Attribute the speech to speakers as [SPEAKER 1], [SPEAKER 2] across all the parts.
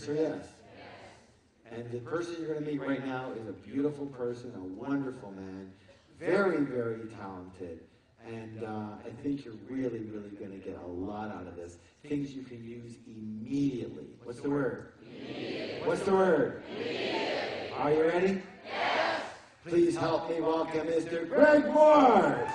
[SPEAKER 1] Answer yes. And the person you're going to meet right now is a beautiful person, a wonderful man, very, very talented. And I think you're really, really going to get a lot out of this. Things you can use immediately. What's the word? Immediately. What's the word? Immediately. Are you ready? Yes. Please help me welcome Mr. Greg Morse.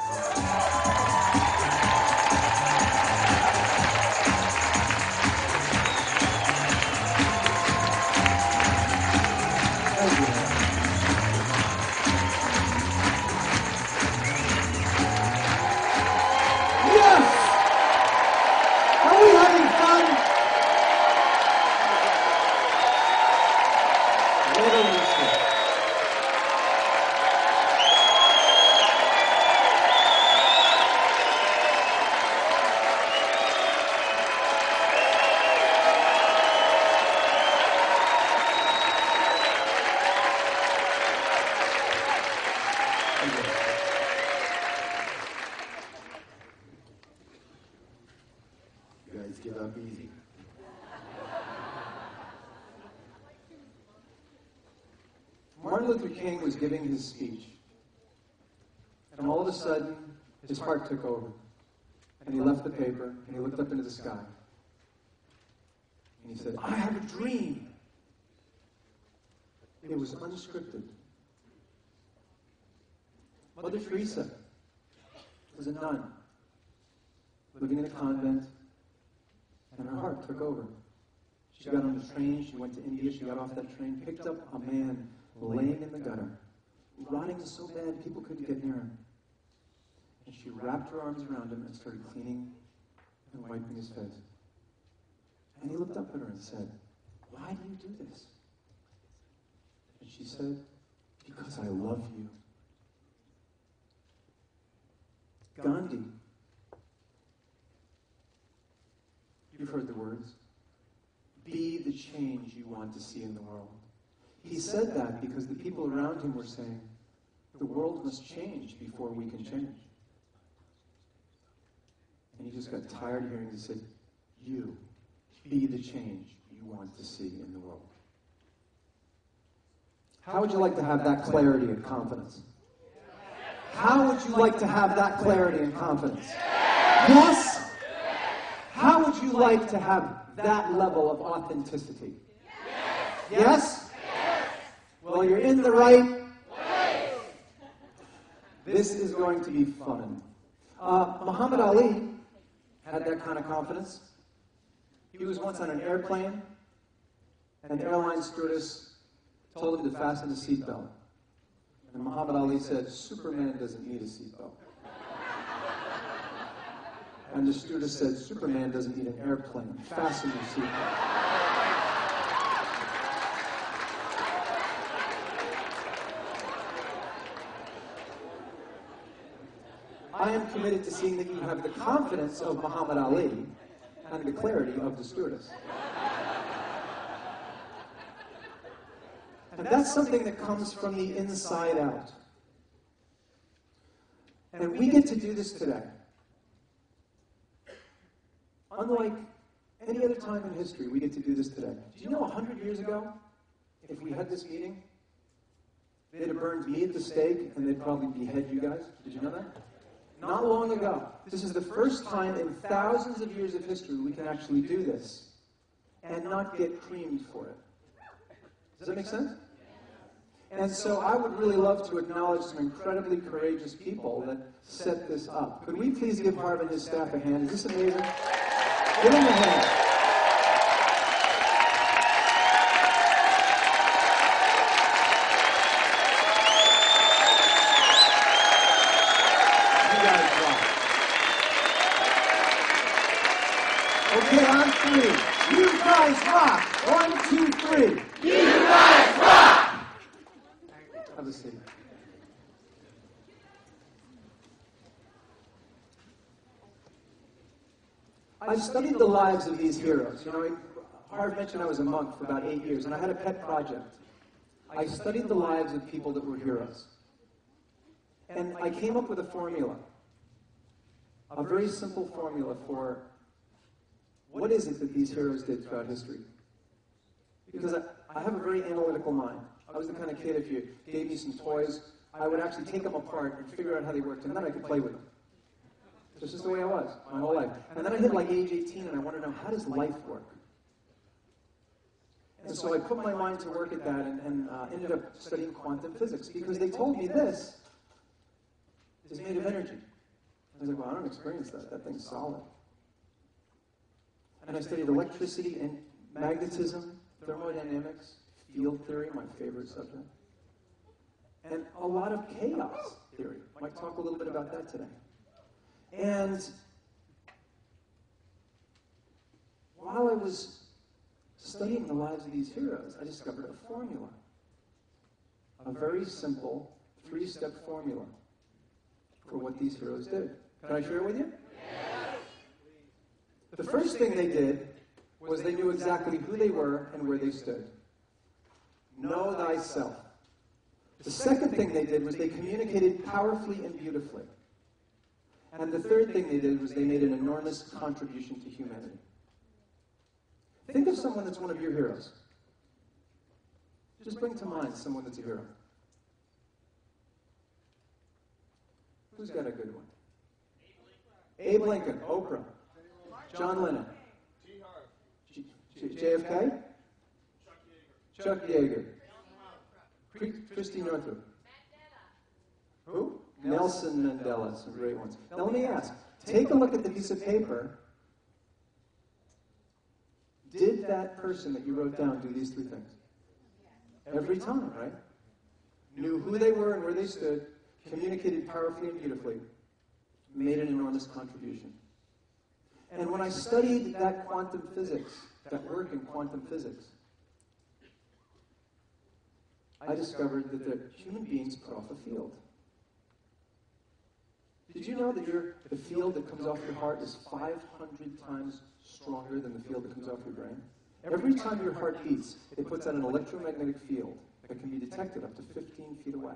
[SPEAKER 1] Give up easy. Martin Luther King was giving his speech, and all of a sudden, his heart took over, and he left the paper, and he looked up into the sky, and he said, "I have a dream." It was unscripted. Mother Teresa was a nun, living in a convent, and her heart took over. She got on a train, she went to India, she got off that train, picked up a man laying in the gutter, rotting so bad people couldn't get near him. And she wrapped her arms around him and started cleaning and wiping his face. And he looked up at her and said, "Why do you do this?" And she said, "Because I love you." Gandhi, you've heard the words. Be the change you want to see in the world. He said that because the people around him were saying, the world must change before we can change. And he just got tired of hearing it. He said, you, be the change you want to see in the world. How would you like to have that clarity and confidence? How would you like to have that clarity and confidence? Yes? How would you like to have that level of authenticity? Yes? Well, you're in the right place. This is going to be fun. Muhammad Ali had that kind of confidence. He was once on an airplane, and the airline stewardess told him to fasten his seatbelt. And Muhammad Ali said, Superman doesn't need a seatbelt. And the stewardess said, Superman doesn't need an airplane. Fasten your seatbelt. I am committed to seeing that you have the confidence of Muhammad Ali and the clarity of the stewardess. And that's something that comes from the inside out. And we get to do this today. Unlike any other time in history, we get to do this today. Do you know 100 years ago, if we had this meeting, they'd have burned me at the stake and they'd probably behead you guys? Did you know that? Not long ago. This is the first time in thousands of years of history we can actually do this and not get creamed for it. Does that make sense? And so I would really love to acknowledge some incredibly courageous people that set this up. Could we please give Harv and his staff a hand? Is this amazing? Give them a hand. You guys rock. Okay, on three. You guys rock. 1, 2, 3. You guys rock. Have a seat. I've studied the lives of these heroes. You know, Harv mentioned I was a monk for about 8 years, and I had a pet project. I studied the lives of people that were heroes. And I came up with a formula, a very simple formula for what is it that these heroes did throughout history. Because I have a very analytical mind. I was the kind of kid, if you gave me some toys, I would actually take them apart and figure out how they worked, and then I could play with them. It's just the way I was my whole life. And then I hit like age 18, and I wanted to know, how does life work? And so I put my mind to work at that and ended up studying quantum physics, because they told me this is made of energy. I was like, well, I don't experience that. That thing's solid. And I studied electricity and magnetism, thermodynamics, field theory, my favorite subject, and a lot of chaos theory. Might talk a little bit about that today. And while I was studying the lives of these heroes, I discovered a formula. A very simple 3-step formula for what these heroes did. Can I share it with you? Yes. The first thing they did was they knew exactly who they were and where they stood. Know thyself. The second thing they did was they communicated powerfully and beautifully. And the third thing they did was they made an enormous contribution to humanity. Think of someone that's one of your heroes. Just bring to mind someone that's a hero. Who's got a good one? Abe Lincoln, Oprah, John Lennon, JFK, Chuck Yeager, Christy Northrup. Who? Nelson Mandela, some great ones. Now let me ask, take a look at the piece of paper. Did that person that you wrote down do these 3 things? Every time, right? Knew who they were and where they stood, communicated powerfully and beautifully, made an enormous contribution. And when I studied that quantum physics, that work in quantum physics, I discovered that the human beings put off a field. Did you know that the field that comes off your heart is 500 times stronger than the field that comes off your brain? Every time your heart beats, it puts out an electromagnetic field that can be detected up to 15 feet away.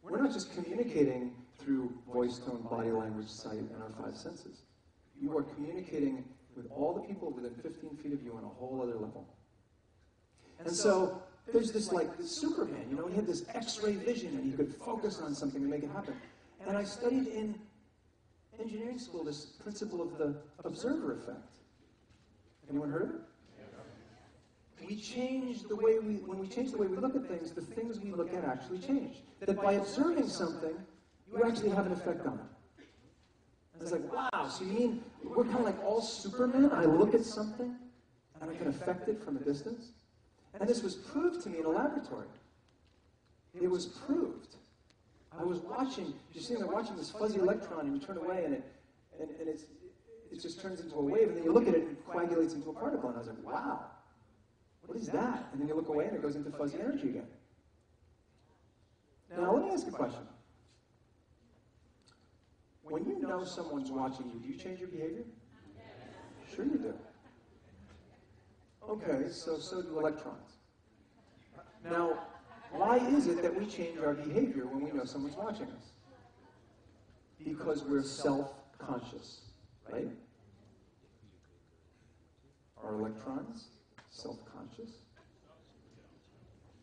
[SPEAKER 1] We're not just communicating through voice, tone, body language, sight, and our 5 senses. You are communicating with all the people within 15 feet of you on a whole other level. And so there's this Superman, he had this X-ray vision and he could focus on something and make it happen. And I studied in engineering school this principle of the observer effect. Anyone heard of it? When we change the way we look at things, the things we look at actually change. That by observing something, you actually have an effect on it. And it's like, wow, so you mean we're kind of like all Supermen? I look at something and I can affect it from a distance? And this was proved to me in a laboratory. It was proved. I was watching, you're sitting there watching this fuzzy electron, and you turn away, and it just turns into a wave, and then you look at it, and it coagulates into a particle. And I was like, wow, what is that? And then you look away, and it goes into fuzzy energy again. Now, let me ask you a question. When you know someone's watching you, do you change your behavior? Sure you do. Okay, so do electrons. Now, why is it that we change our behavior when we know someone's watching us? Because we're self-conscious, right? Are electrons self-conscious?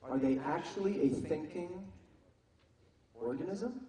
[SPEAKER 1] Are they actually a thinking organism?